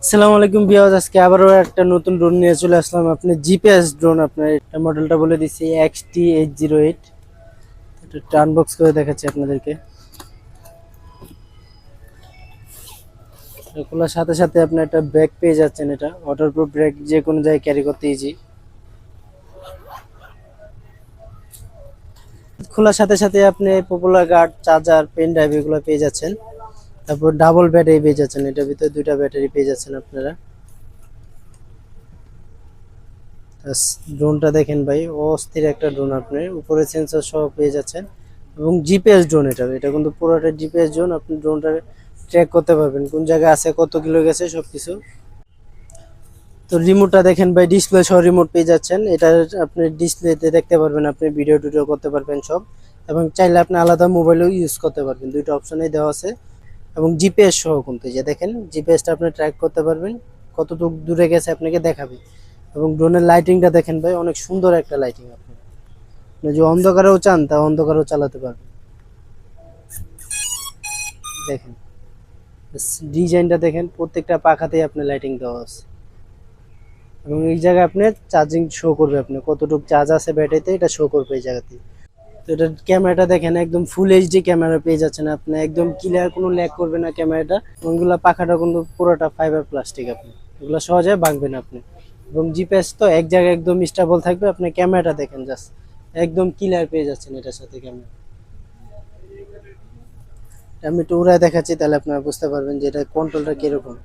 আসসালামু আলাইকুম ভিউয়ার্স, আজকে আবারও একটা নতুন ড্রোন নিয়ে চলে আসলাম। আপনি জিপিএস ড্রোন, আপনার এটা মডেলটা বলে দিচ্ছি XT808। এটা আনবক্স করে দেখাচ্ছি আপনাদেরকে। এটা খোলার সাথে সাথে আপনি একটা ব্যাগ পেয়ে যাচ্ছেন। এটা ওয়াটারপ্রুফ ব্যাগ, যে কোনো জায়গায় ক্যারি করতে ইজি। খোলার সাথে সাথে আপনি popular guard, charger, pen drive এগুলো পেয়ে যাচ্ছেন। তারপর ডাবল ব্যাটারি পেয়ে যাচ্ছেন, এটার ভিতরে দুইটা ব্যাটারি পেয়ে যাচ্ছেন আপনারা। ড্রোনটা দেখেন ভাই, অস্থির একটা ড্রোন। আপনি উপরে সেন্সর সহ পেয়ে যাচ্ছেন এবং জিপিএস ড্রোন। এটা কিন্তু পুরোটা জিপিএস ড্রোন। আপনি ড্রোনটা ট্র্যাক করতে পারবেন, কোন জায়গায় আছে, কত কিলো গেছে, সবকিছু। তো রিমোটটা দেখেন ভাই, ডিসপ্লে সহ রিমোট পেয়ে যাচ্ছেন। এটা আপনি ডিসপ্লেতে দেখতে পারবেন, আপনি ভিডিও টিডিও করতে পারবেন সব। এবং চাইলে আপনি আলাদা মোবাইলেও ইউজ করতে পারবেন, দুইটা অপশনেই দেওয়া আছে। এবং জিপিএস সহ কিন্তু, যে দেখেন জিপিএসটা আপনি ট্র্যাক করতে পারবেন, কতটুকু দূরে গেছে আপনাকে দেখাবে। এবং ড্রোনের লাইটিংটা দেখেন ভাই, অনেক সুন্দর একটা লাইটিং। আপনি যদি অন্ধকারেও চান তা অন্ধকারেও চালাতে পারবেন। দেখেন ডিজাইনটা দেখেন, প্রত্যেকটা পাখাতেই আপনি লাইটিং দেওয়া আছে। এবং এই জায়গায় আপনি চার্জিং শো করবে, আপনি কতটুকু চার্জ আছে ব্যাটারিতে, এটা শো করবে এই জায়গাতে। তো এটার ক্যামেরাটা দেখেন, একদম ফুল এইচডি ক্যামেরা পেয়ে যাচ্ছেন আপনি, একদম ক্লিয়ার, কোনো ল্যাগ করবে না ক্যামেরাটা। ওইগুলা পাখাটা কিন্তু পুরোটা ফাইবার প্লাস্টিক, আপনি এগুলো সহজে ভাঙবে না আপনি। এবং জিপিএস তো এক জায়গায় একদম স্টেবল থাকবে। আপনি ক্যামেরাটা দেখেন, জাস্ট একদম ক্লিয়ার পেয়ে যাচ্ছেন এটার সাথে ক্যামেরা। আমি একটু উড়ায় দেখাচ্ছি, তাহলে আপনারা বুঝতে পারবেন যে এটা কন্ট্রোলটা কিরকম।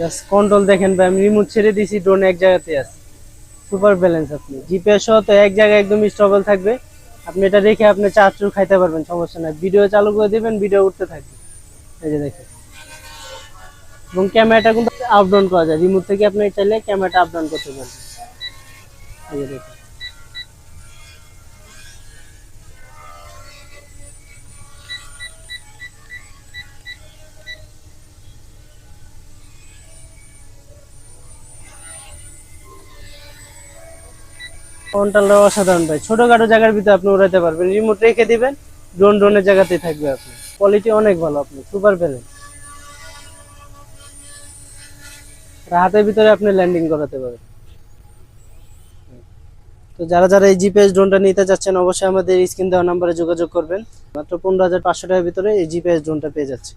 জাস্ট কন্ট্রোল দেখেন ভাই, আমি রিমোট ছেড়ে দিয়েছি, ড্রোন এক জায়গাতে আছে, সুপার ব্যালেন্স। আপনি জিপিএস সহ তো এক জায়গায় একদম স্টেবল থাকবে। আপনি এটা রেখে আপনি চার্জ খাইতে পারবেন, সমস্যা নাই। ভিডিও চালু করে দিবেন, ভিডিও উঠতে থাকবে। এই যে দেখেন। এবং ক্যামেরাটা কিন্তু আপ ডাউন করা যায়, রিমোট থেকে আপনি চাইলে ক্যামেরাটা আপ ডাউন করতে পারবেন। এই যে দেখেন। কন্ট্রোলটা অসাধারণ ভাই, ছোটখাটো জায়গার ভিতরে আপনি উড়াইতে পারবেন, রিমোট রেখে দিবেন, ড্রোনের জায়গাতেই থাকবে। আপনি কোয়ালিটি অনেক ভালো, আপনি সুপার ব্যালেন্স। হাতের ভিতরে আপনি ল্যান্ডিং করাতে পারবেন। তো যারা যারা এই জিপিএস ড্রোনটা নিতে যাচ্ছেন, অবশ্যই আমাদের স্ক্রিন দেওয়া নাম্বারে যোগাযোগ করবেন। মাত্র 15,500 টাকার ভিতরে এই জিপিএস ড্রোনটা পেয়ে যাচ্ছে।